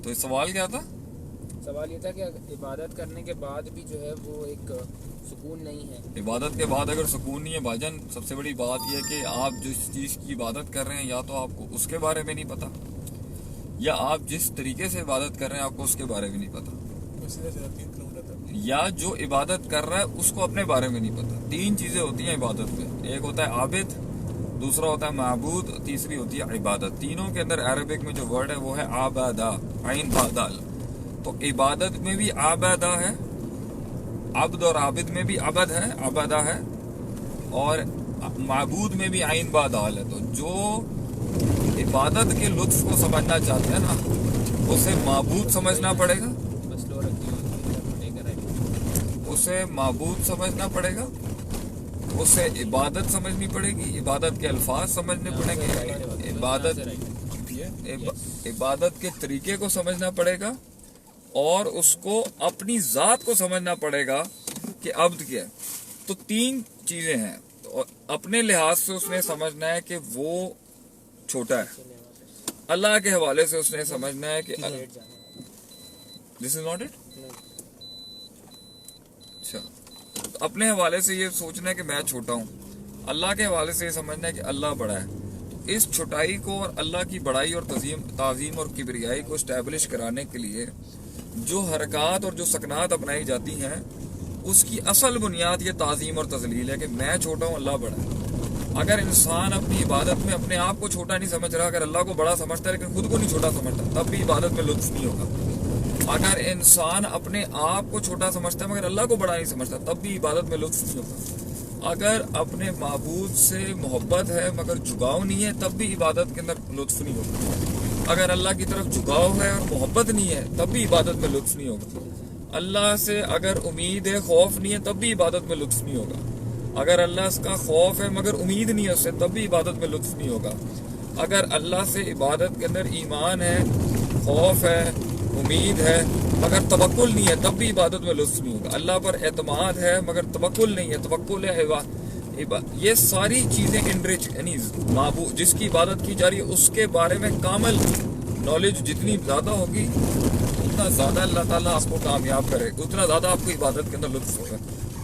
تو سوال کیا تھا؟ سوال یہ تھا کہ عبادت کرنے کے بعد بھی جو ہے وہ ایک سکون نہیں ہے. عبادت کے بعد اگر سکون نہیں ہے بھائی جان، سب سے بڑی بات یہ ہے کہ آپ جس چیز کی عبادت کر رہے ہیں یا تو آپ کو اس کے بارے میں نہیں پتا، یا آپ جس طریقے سے عبادت کر رہے ہیں آپ کو اس کے بارے میں نہیں پتا، یا جو عبادت کر رہا ہے اس کو اپنے بارے میں نہیں پتا. تین چیزیں ہوتی ہیں عبادت میں، ایک ہوتا ہے عابد، دوسرا ہوتا ہے معبود، تیسری ہوتی ہے عبادت. تینوں کے اندر عربک میں جو ورڈ ہے وہ ہے عبادہ، عین با دال. تو عبادت میں بھی عبادہ ہے، عبد اور عابد میں بھی عبد ہے، عبادہ ہے، اور معبود میں بھی عین با دال ہے. تو جو عبادت کے لطف کو سمجھنا چاہتے ہیں نا اسے معبود سمجھنا پڑے گا، اسے معبود سمجھنا پڑے گا، اسے عبادت سمجھنی پڑے گی، عبادت کے الفاظ سمجھنے پڑیں گے، عبادت کے طریقے کو سمجھنا پڑے گا، اور اس کو اپنی ذات کو سمجھنا پڑے گا کہ عبد کیا ہے. تو تین چیزیں ہیں. اور اپنے لحاظ سے اس نے سمجھنا ہے کہ وہ چھوٹا ہے، اللہ کے حوالے سے اس نے سمجھنا ہے کہ دس از ناٹ اٹ. اچھا، اپنے حوالے سے یہ سوچنا ہے کہ میں چھوٹا ہوں، اللہ کے حوالے سے یہ سمجھنا ہے کہ اللہ بڑا ہے. اس چھوٹائی کو اور اللہ کی بڑائی اور تعظیم اور کبریائی کو اسٹیبلش کرانے کے لیے جو حرکات اور جو سکنات اپنائی جاتی ہیں اس کی اصل بنیاد یہ تعظیم اور تذلیل ہے کہ میں چھوٹا ہوں، اللہ بڑا ہے. اگر انسان اپنی عبادت میں اپنے آپ کو چھوٹا نہیں سمجھ رہا، اگر اللہ کو بڑا سمجھتا ہے لیکن خود کو نہیں چھوٹا سمجھتا، تب بھی عبادت میں لطف نہیں ہوگا. اگر انسان اپنے آپ کو چھوٹا سمجھتا ہے مگر اللہ کو بڑا نہیں سمجھتا، تب بھی عبادت میں لطف نہیں ہوگا. اگر اپنے معبود سے محبت ہے مگر جھکاؤ نہیں ہے، تب بھی عبادت کے اندر لطف نہیں ہوگا. اگر اللہ کی طرف جھکاؤ ہے اور محبت نہیں ہے، تب بھی عبادت میں لطف نہیں ہوگا. اللہ سے اگر امید ہے، خوف نہیں ہے، تب بھی عبادت میں لطف نہیں ہوگا. اگر اللہ کا خوف ہے مگر امید نہیں ہے اس سے، تب بھی عبادت میں لطف نہیں ہوگا. اگر اللہ سے عبادت کے اندر ایمان ہے، خوف ہے، امید ہے مگر توکل نہیں ہے، تب بھی عبادت میں لطف نہیں ہوگا. اللہ پر اعتماد ہے مگر توکل نہیں ہے، توکل ہے یہ ساری چیزیں انرچ، یعنی معبود جس کی عبادت کی جا رہی ہے اس کے بارے میں کامل نالج جتنی زیادہ ہوگی اتنا زیادہ اللہ تعالیٰ آپ کو کامیاب کرے، اتنا زیادہ آپ کو عبادت کے اندر لطف ہوگا.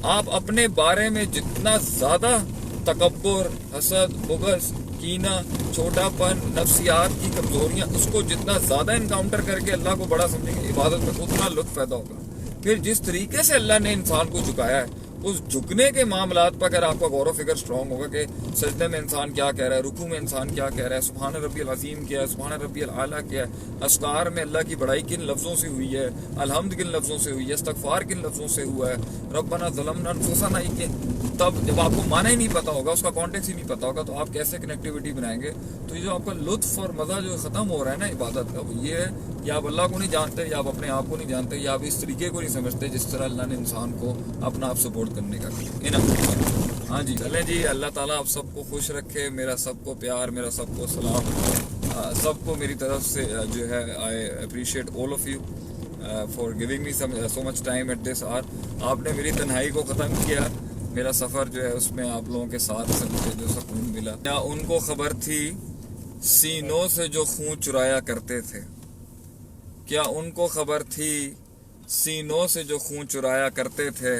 آپ اپنے بارے میں جتنا زیادہ تکبر، حسد، بغض، کینہ، چھوٹا پن، نفسیات کی کمزوریاں، اس کو جتنا زیادہ انکاؤنٹر کر کے اللہ کو بڑا سمجھیں گے، عبادت میں اتنا لطف پیدا ہوگا. پھر جس طریقے سے اللہ نے انسان کو جھکایا ہے اس جھکنے کے معاملات پر اگر آپ کا غور و فکر اسٹرانگ ہوگا کہ سجدے میں انسان کیا کہہ رہا ہے، رکوع میں انسان کیا کہہ رہا ہے، سبحان ربی العظیم کیا ہے، سبحان ربی الاعلیٰ کیا ہے، اذکار میں اللہ کی بڑائی کن لفظوں سے ہوئی ہے، الحمد کن لفظوں سے ہوئی ہے، استغفار کن لفظوں سے ہوا ہے، ربنا ظلمنا انفسنا تب جب آپ کو معنی ہی نہیں پتا ہوگا، اس کا کانٹیکس ہی نہیں پتا ہوگا، تو آپ کیسے کنیکٹیوٹی بنائیں گے؟ تو یہ جو آپ کا لطف اور مزہ جو ختم ہو رہا ہے نا عبادت کا، وہ یہ ہے یا آپ اللہ کو نہیں جانتے، یا آپ اپنے آپ کو نہیں جانتے، یا آپ اس طریقے کو نہیں سمجھتے جس طرح اللہ نے انسان کو اپنا آپ سپورٹ کرنے کا کیا. ہاں جی چلیں جی، اللہ تعالیٰ آپ سب کو خوش رکھے، میرا سب کو پیار، میرا سب کو سلام، سب کو میری طرف سے جو ہے I appreciate all of you for giving me so much time at this hour. آپ نے میری تنہائی کو ختم کیا، میرا سفر جو ہے اس میں آپ لوگوں کے ساتھ سے مجھے جو سکون ملا. کیا ان کو خبر تھی سینوں سے جو خون چرایا کرتے تھے؟ کیا ان کو خبر تھی سینوں سے جو خون چرایا کرتے تھے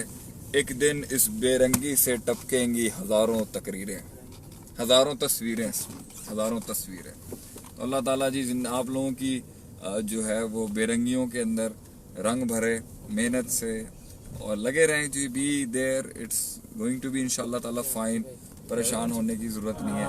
ایک دن اس بے رنگی سے ٹپکیں گی ہزاروں تقریریں، ہزاروں تصویریں، ہزاروں تصویریں. اللہ تعالیٰ جی آپ لوگوں کی جو ہے وہ بے رنگیوں کے اندر رنگ بھرے، محنت سے اور لگے رہیں جی. Be there, it's going to be انشاءاللہ تعالیٰ فائن. پریشان ہونے کی ضرورت نہیں ہے.